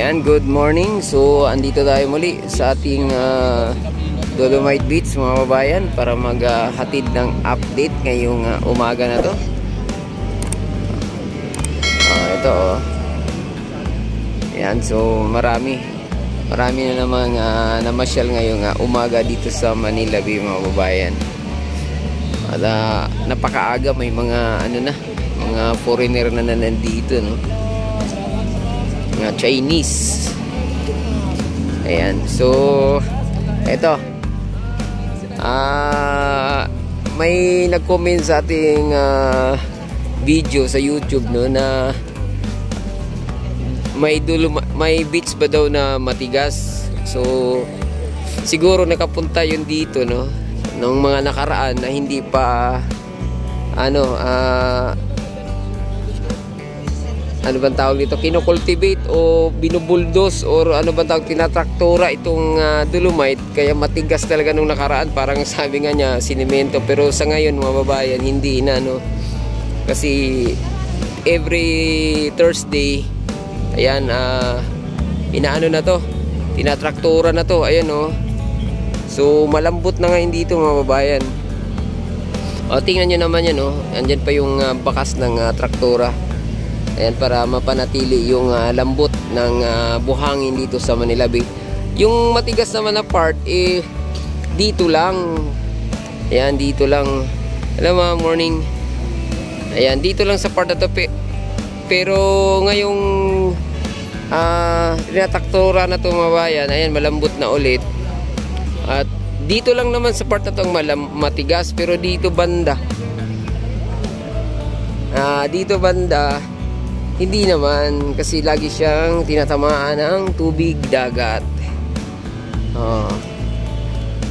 Ayan, good morning. So, andito tayo muli sa ating Dolomite Beach mga babayan para maghatid ng update ngayong umaga na to. Ito oh. Ayan, so marami na namang namasyal ngayong umaga dito sa Manila Bay mga babayan. At napakaaga, may mga mga foreigner na nandito, no? Mga Chinese. Ayan, so eto, may nag-comment sa ating video sa YouTube, no, na may beach ba daw na matigas. So siguro nakapunta yun dito, no, nung mga nakaraan na hindi pa ano bang tawag dito, kinocultivate o binubuldos or ano bang tawag, tinatraktura itong Dolomite, kaya matigas talaga nung nakaraan. Parang sabi nga niya sinemento, pero sa ngayon mga babayan hindi na, no, kasi every Thursday, ayan, inaano na to, tinatraktura na to, ayan, no. So malambot na ngayon dito mga babayan. O, tingnan nyo naman yan, no, andyan pa yung bakas ng traktura. Ayan, para mapanatili yung lambot ng buhangin dito sa Manila Bay. Yung matigas naman na part, dito lang. Ayan, dito lang. Alam mo, morning. Ayan, dito lang sa part na to. Pero ngayong rinataktura na to mga bayan, ayan, malambot na ulit. At dito lang naman sa part na to matigas. Pero dito banda, hindi naman, kasi lagi siyang tinatamaan ng tubig dagat.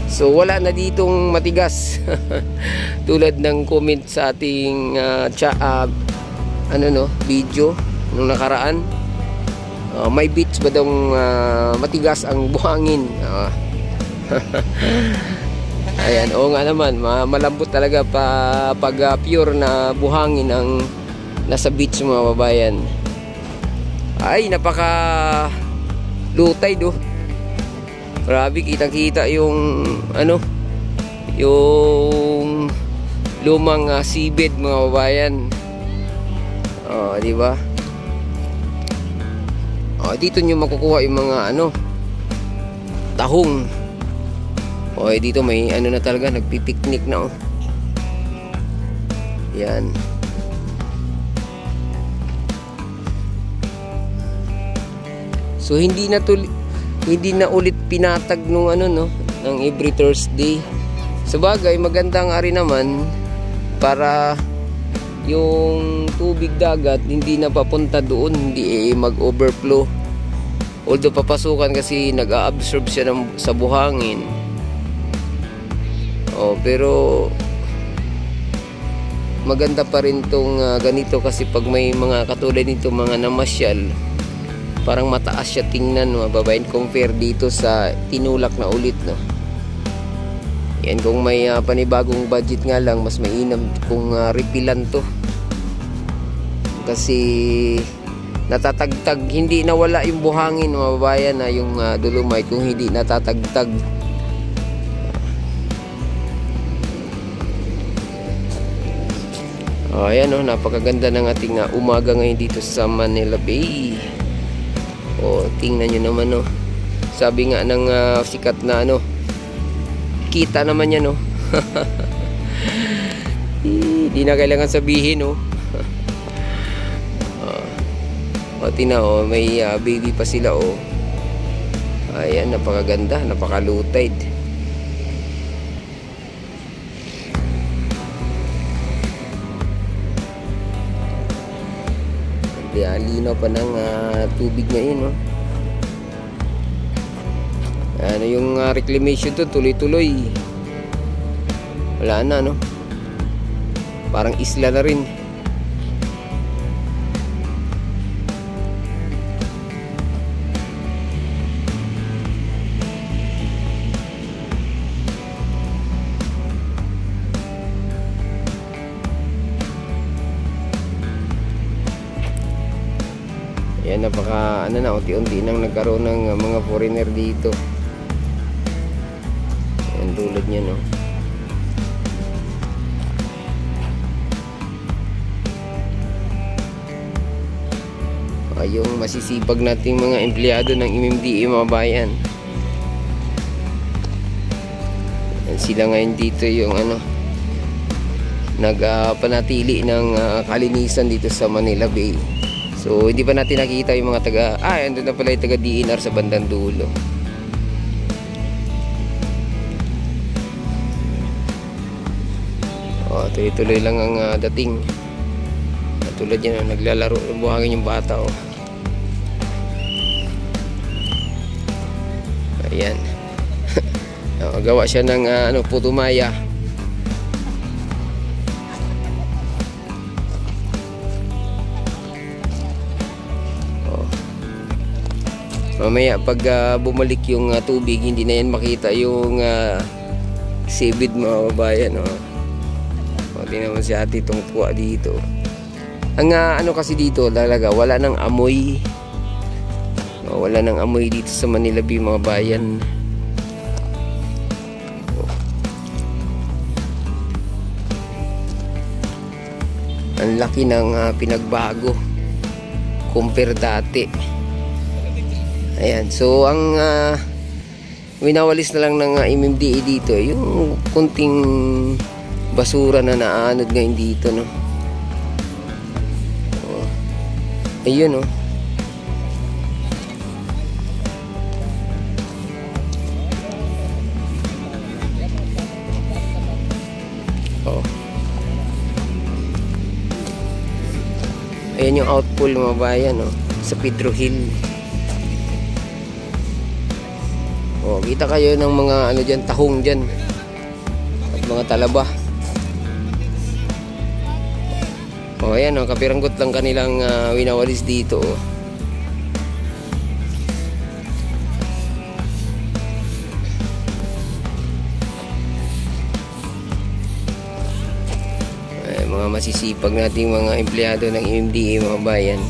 So wala na ditong matigas. Tulad ng comment sa ating video nung nakaraan. May beach ba daw matigas ang buhangin? Ayan, oo nga naman, malambot talaga pag pure na buhangin ang nasa beach mga babayan. Ay, napaka lutay do. Grabe, kitang-kita yung yung lumang seabed mga babayan. Di ba? Dito nyo makukuha yung mga tahong. Dito may na talaga, nagpipiknik na, oh. Yan. So hindi na ulit pinatag nung ng every Thursday. Sabagay, magandang ari naman para yung tubig dagat hindi na papunta doon, hindi mag-overflow. Although papasukan kasi nag-a-absorb siya sa buhangin. Pero maganda pa rin tong ganito, kasi pag may mga katulad nito mga namasyal, parang mataas siya tingnan mga babayan compare dito sa tinulak na ulit, no. Yan, kung may panibagong budget nga lang, mas mainam kung repilan to, kasi natatagtag, hindi nawala yung buhangin mga babayan na yung Dolomite kung hindi natatagtag. Ayan, no, napakaganda ng ating umaga ngayon dito sa Manila Bay. Tingnan nyo naman, no. Sabi nga ng sikat na kita naman yan, no. Hindi na kailangan sabihin, no. Tingnan, may baby pa sila, oh. Ayan, napakaganda, napakalutay. Linaw pa ng tubig ngayon, no. Yung reclamation to tuloy-tuloy. Wala na, no. Parang isla na rin. Kaya napaka ano na, unti-unti nang nagkaroon ng mga foreigner dito. Ayan, tulad niya, no. Yung masisipag nating mga empleyado ng MMDA mga bayan. Ayan, sila ngayon dito yung ano, nagpanatili ng kalinisan dito sa Manila Bay. So hindi pa natin nakita yung mga taga, andun na pala yung taga DNR sa bandang dulo. Tuloy-tuloy lang ang dating. Tulad yan, naglalaro, buhangin yung bata, oh. Ayan. Gawa siya ng putumaya. Mamaya pag bumalik yung tubig, hindi na yan makita yung seabed mga kabayan, oh. Tingnan mo si ate itong puwa dito. Ang ano kasi dito talaga, wala nang amoy. Wala nang amoy dito sa Manila Bay mga bayan. Ang laki ng pinagbago compare dati. Ayan, so ang winawalis na lang ng MMDA dito yung kunting basura na naanod ngayon dito, no. Ayun, oh. Ayan yung outpool mga bayan, oh, sa Pedro Hill. Kita kayo ng mga ano dyan, tahong dyan at mga talaba. Ayan, oh, kapiranggot lang kanilang winawalis dito, oh. Mga masisipag nating mga empleyado ng MMDA mga bayan.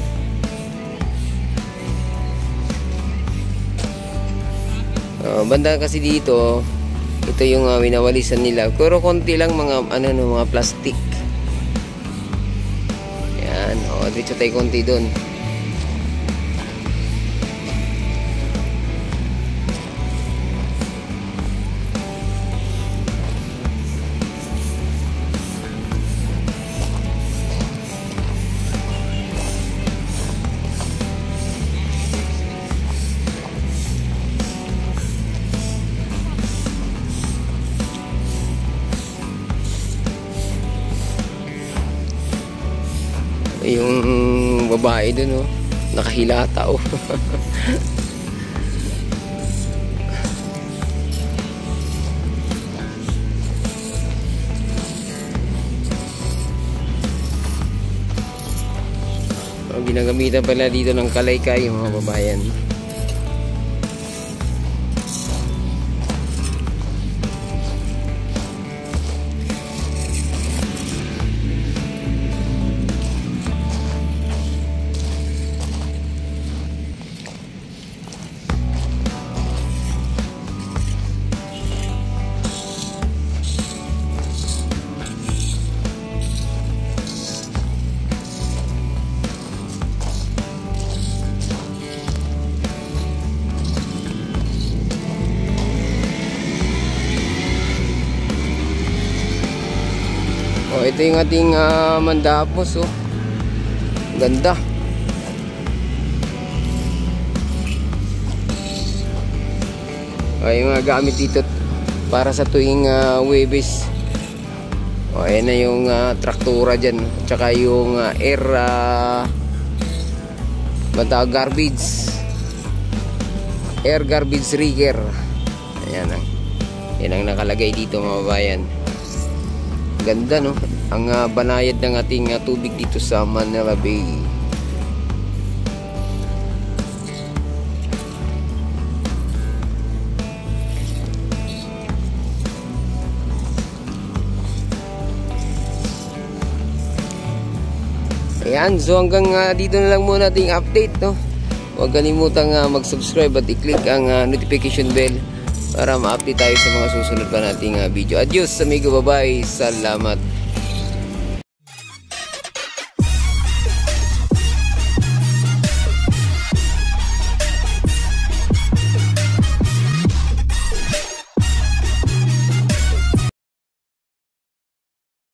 Banda kasi dito, ito yung winawalisan nila, pero konti lang mga mga plastic. Yan, dito tayo konti doon. Yung babae dun, oh, nakahilata, oh. Ginagamitan pala dito ng kalaykay yung mga babayan. Ito yung ating mandapos, oh. Ganda. Yung mga gamit dito para sa tuwing Huwebes. Ayan na yung traktura dyan, tsaka yung air garbage, air garbage rigger. Ayan ang nakalagay dito mga bayan. Ganda, no? Ang banayad ng ating tubig dito sa Manila Bay. Ayan, so hanggang dito na lang muna ating update, no? huwag kalimutang mag-subscribe at i-click ang notification bell para ma-update tayo sa mga susunod pa nating video. Adios amigo, bye-bye, salamat.